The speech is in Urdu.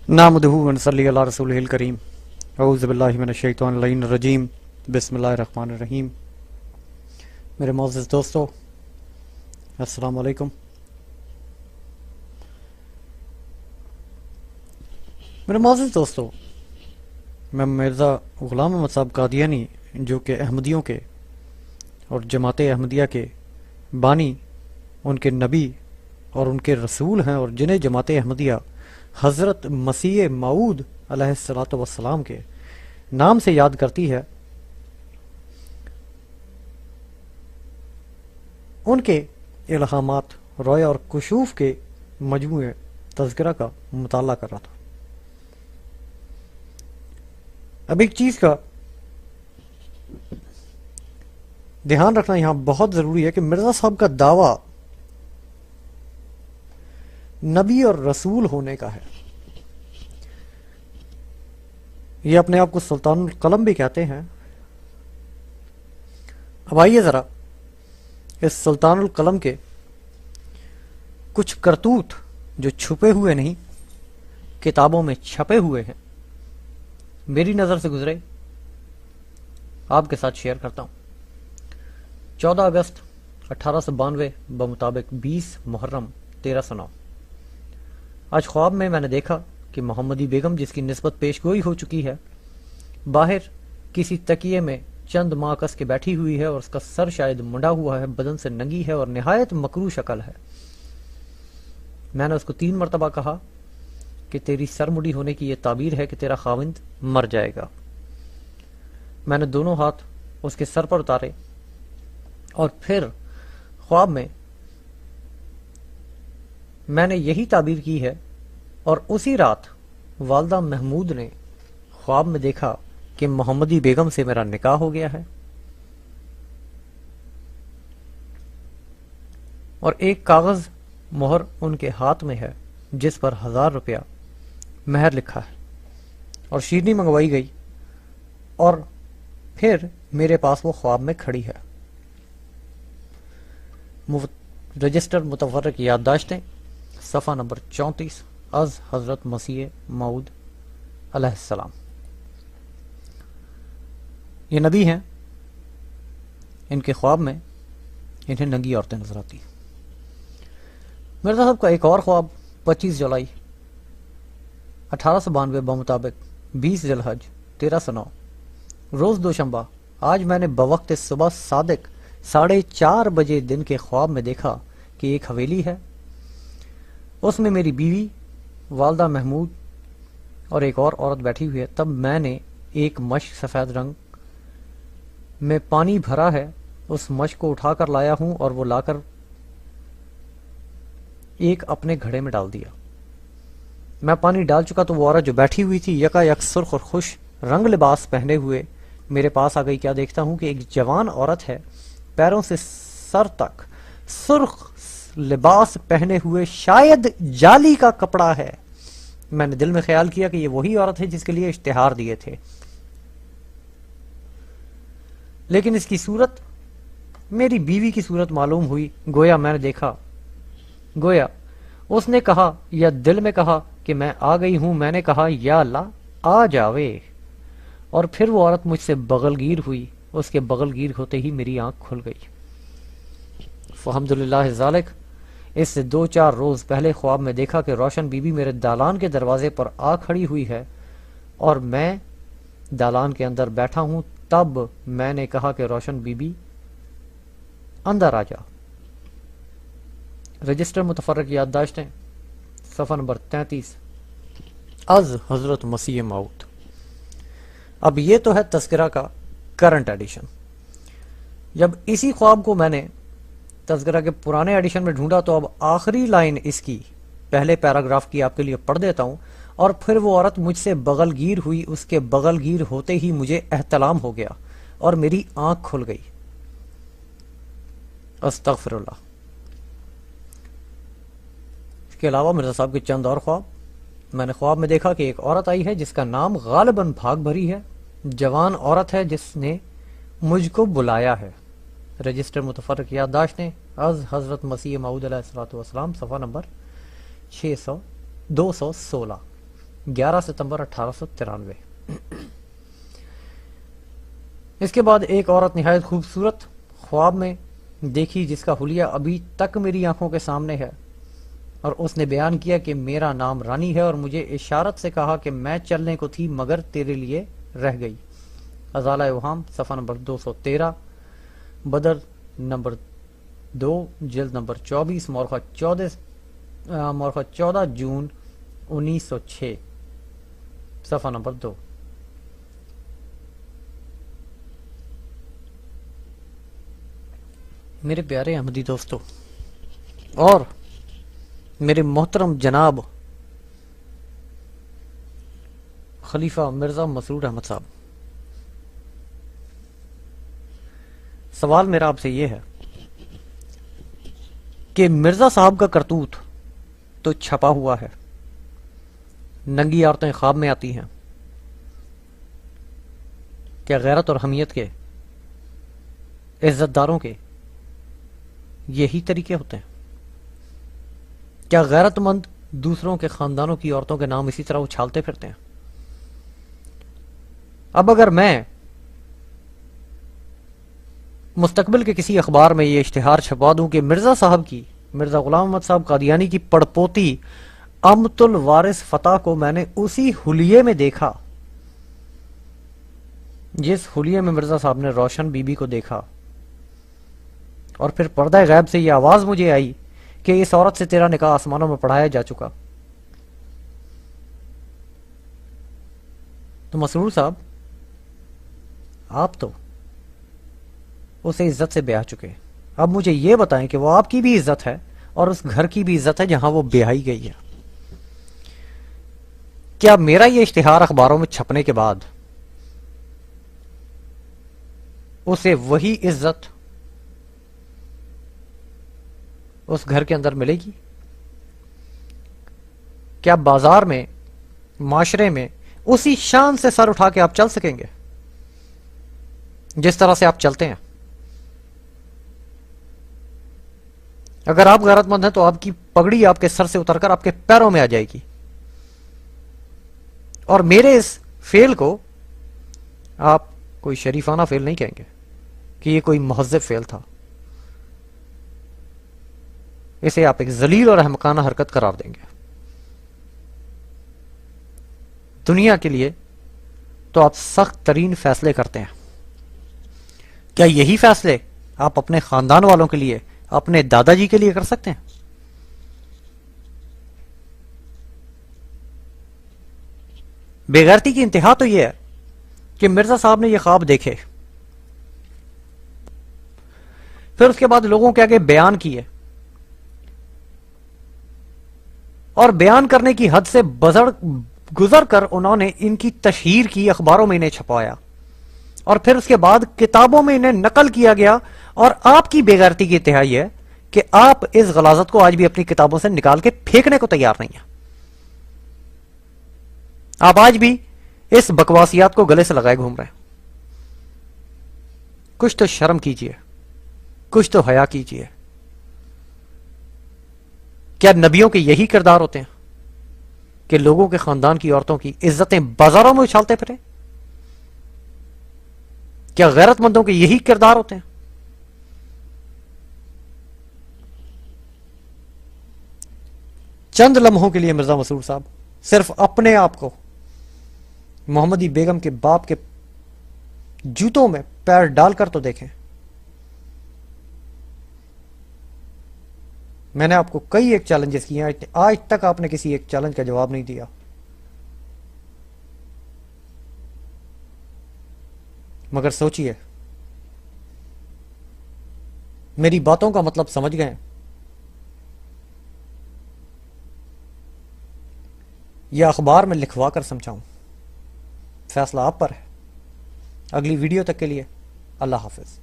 نحمدہ ونصلی علی رسولہ الکریم اعوذ باللہ من الشیطان اللعین الرجیم بسم اللہ الرحمن الرحیم۔ میرے معزز دوستو، السلام علیکم۔ میرے معزز دوستو، میں مرزا غلام احمد صاحب قادیانی، جو کہ احمدیوں کے اور جماعت احمدیہ کے بانی، ان کے نبی اور ان کے رسول ہیں، اور جنہیں جماعت احمدیہ حضرت مسیح موعود علیہ الصلوۃ والسلام کے نام سے یاد کرتی ہے، ان کے الہامات، رویا اور کشوف کے مجموعے تذکرہ کا مطالعہ کر رہا تھا۔ اب ایک چیز کا دھیان رکھنا یہاں بہت ضروری ہے کہ مرزا صاحب کا دعویٰ نبی اور رسول ہونے کا ہے۔ یہ اپنے آپ کو سلطان القلم بھی کہتے ہیں۔ اب آئیے ذرا اس سلطان القلم کے کچھ کرتوت جو چھپے ہوئے نہیں، کتابوں میں چھپے ہوئے ہیں، میری نظر سے گزرے، آپ کے ساتھ شیئر کرتا ہوں۔ 14 اگست 1892 بمطابق 20 محرم 1309، آج خواب میں نے دیکھا کہ محمدی بیگم، جس کی نسبت پیش گوئی ہو چکی ہے، باہر کسی تکیے میں چند ماہ کس کے بیٹھی ہوئی ہے، اور اس کا سر شاید منڈا ہوا ہے، بدن سے ننگی ہے اور نہایت مکروہ شکل ہے۔ میں نے اس کو 3 مرتبہ کہا کہ تیری سر مڈی ہونے کی یہ تعبیر ہے کہ تیرا خاوند مر جائے گا۔ میں نے دونوں ہاتھ اس کے سر پر اتارے، اور پھر خواب میں نے یہی تعبیر کی ہے، اور اسی رات والدہ محمود نے خواب میں دیکھا کہ محمدی بیگم سے میرا نکاح ہو گیا ہے، اور ایک کاغذ مہر ان کے ہاتھ میں ہے جس پر 1000 روپیہ مہر لکھا ہے، اور شیرنی منگوائی گئی، اور پھر میرے پاس وہ خواب میں کھڑی ہے۔ رجسٹر متفرق یادداشتیں، صفحہ نمبر 34، از حضرت مسیح موعود علیہ السلام۔ یہ نبی ہیں، ان کے خواب میں انہیں ننگی عورتیں نظر آتی ہیں۔ مرزا صاحب کا ایک اور خواب 25 جولائی 1892 بمطابق 20 ذی الحج 1309، روز دوشنبہ، آج میں نے بوقت صبح صادق 4:30 بجے دن کے خواب میں دیکھا کہ ایک حویلی ہے، اس میں میری بیوی، والدہ محمود اور ایک اور عورت بیٹھی ہوئی ہے۔ تب میں نے ایک مشک سفید رنگ میں پانی بھرا ہے، اس مشک کو اٹھا کر لایا ہوں، اور وہ لا کر ایک اپنے گھڑے میں ڈال دیا۔ میں پانی ڈال چکا تو وہ عورت جو بیٹھی ہوئی تھی یکا یک سرخ اور خوش رنگ لباس پہنے ہوئے میرے پاس آ گئی۔ کیا دیکھتا ہوں کہ ایک جوان عورت ہے، پیروں سے سر تک سرخ لباس پہنے ہوئے، شاید جالی کا کپڑا ہے۔ میں نے دل میں خیال کیا کہ یہ وہی عورت ہے جس کے لیے اشتہار دیے تھے، لیکن اس کی صورت میری بیوی کی صورت معلوم ہوئی۔ گویا میں نے دیکھا، گویا اس نے کہا یا دل میں کہا کہ میں آ گئی ہوں۔ میں نے کہا یا اللہ آ جاوے، اور پھر وہ عورت مجھ سے بغل گیر ہوئی۔ اس کے بغل گیر ہوتے ہی میری آنکھ کھل گئی۔ الحمدللہ ذالک، اس سے 2-4 روز پہلے خواب میں دیکھا کہ روشن بی بی میرے دالان کے دروازے پر آ کھڑی ہوئی ہے، اور میں دالان کے اندر بیٹھا ہوں۔ تب میں نے کہا کہ روشن بی بی اندر آ جا۔ رجسٹر متفرق یادداشتیں، صفحہ نمبر 33، از حضرت مسیح موعود۔ اب یہ تو ہے تذکرہ کا کرنٹ ایڈیشن۔ جب اسی خواب کو میں نے تذکرہ کے پرانے ایڈیشن میں ڈھونڈا تو اب آخری لائن اس کی پہلے پیراگراف کی آپ کے لیے پڑھ دیتا ہوں۔ اور پھر وہ عورت مجھ سے بغل گیر ہوئی، اس کے بغل گیر ہوتے ہی مجھے احتلام ہو گیا اور میری آنکھ کھل گئی۔ استغفر اللہ۔ اس کے علاوہ مرزا صاحب کے چند اور خواب۔ میں نے خواب میں دیکھا کہ ایک عورت آئی ہے جس کا نام غالباً بھاگ بھری ہے، جوان عورت ہے جس نے مجھ کو بلایا ہے۔ رجسٹر متفرق یادداشتیں، از حضرت مسیح موعود علیہ الصلوۃ والسلام، صفحہ نمبر 216۔ 11 ستمبر 1893۔ اس کے بعد ایک عورت نہایت خوبصورت خواب میں دیکھی جس کا حلیہ ابھی تک میری آنکھوں کے سامنے ہے، اور اس نے بیان کیا کہ میرا نام رانی ہے اور مجھے اشارت سے کہا کہ میں چلنے کو تھی مگر تیرے لیے رہ گئی۔ ازالہ اوہام، صفحہ نمبر 213، بدر نمبر 2، جلد نمبر 24، مورخہ 14 جون 1906، صفحہ نمبر 2۔ میرے پیارے احمدی دوستو اور میرے محترم جناب خلیفہ مرزا مسرور احمد صاحب، سوال میرا آپ سے یہ ہے کہ مرزا صاحب کا کرتوت تو چھپا ہوا ہے، ننگی عورتیں خواب میں آتی ہیں، کیا غیرت اور حمیت کے، عزت داروں کے یہی طریقے ہوتے ہیں؟ کیا غیرت مند دوسروں کے خاندانوں کی عورتوں کے نام اسی طرح اچھالتے پھرتے ہیں؟ اب اگر میں مستقبل کے کسی اخبار میں یہ اشتہار چھپا دوں کہ مرزا صاحب کی، مرزا غلام محمد صاحب قادیانی کی پڑپوتی امت الوارث فتح کو میں نے اسی حلیے میں دیکھا جس حلیے میں مرزا صاحب نے روشن بی بی کو دیکھا، اور پھر پردہ غیب سے یہ آواز مجھے آئی کہ اس عورت سے تیرا نکاح آسمانوں میں پڑھایا جا چکا، تو مسرور صاحب آپ تو اسے عزت سے بیاہ چکے، اب مجھے یہ بتائیں کہ وہ آپ کی بھی عزت ہے اور اس گھر کی بھی عزت ہے جہاں وہ بیاہی گئی ہے۔ کیا میرا یہ اشتہار اخباروں میں چھپنے کے بعد اسے وہی عزت اس گھر کے اندر ملے گی؟ کیا بازار میں، معاشرے میں اسی شان سے سر اٹھا کے آپ چل سکیں گے جس طرح سے آپ چلتے ہیں؟ اگر آپ غیرت مند ہیں تو آپ کی پگڑی آپ کے سر سے اتر کر آپ کے پیروں میں آ جائے گی، اور میرے اس فعل کو آپ کوئی شریفانہ فعل نہیں کہیں گے کہ یہ کوئی مہذب فعل تھا، اسے آپ ایک ذلیل اور احمقانہ حرکت قرار دیں گے۔ دنیا کے لیے تو آپ سخت ترین فیصلے کرتے ہیں، کیا یہی فیصلے آپ اپنے خاندان والوں کے لیے، اپنے دادا جی کے لیے کر سکتے ہیں؟ بے غیرتی کی انتہا تو یہ ہے کہ مرزا صاحب نے یہ خواب دیکھے، پھر اس کے بعد لوگوں کے آگے بیان کیے، اور بیان کرنے کی حد سے گزر کر انہوں نے ان کی تشہیر کی، اخباروں میں انہیں چھپایا، اور پھر اس کے بعد کتابوں میں انہیں نقل کیا گیا، اور آپ کی بے غیرتی کی انتہا یہ ہے کہ آپ اس غلاظت کو آج بھی اپنی کتابوں سے نکال کے پھینکنے کو تیار نہیں ہیں۔ آپ آج بھی اس بکواسیات کو گلے سے لگائے گھوم رہے ہیں۔ کچھ تو شرم کیجئے، کچھ تو حیا کیجئے۔ کیا نبیوں کے یہی کردار ہوتے ہیں کہ لوگوں کے خاندان کی عورتوں کی عزتیں بازاروں میں اچھالتے پھریں؟ کیا غیرت مندوں کے یہی کردار ہوتے ہیں؟ چند لمحوں کے لیے مرزا مسرور صاحب صرف اپنے آپ کو محمدی بیگم کے باپ کے جوتوں میں پیر ڈال کر تو دیکھیں۔ میں نے آپ کو کئی ایک چیلنجز کیے ہیں، آج تک آپ نے کسی ایک چیلنج کا جواب نہیں دیا۔ مگر سوچئے، میری باتوں کا مطلب سمجھ گئے یا اخبار میں لکھوا کر سمجھاؤں؟ فیصلہ آپ پر ہے۔ اگلی ویڈیو تک کے لیے اللہ حافظ۔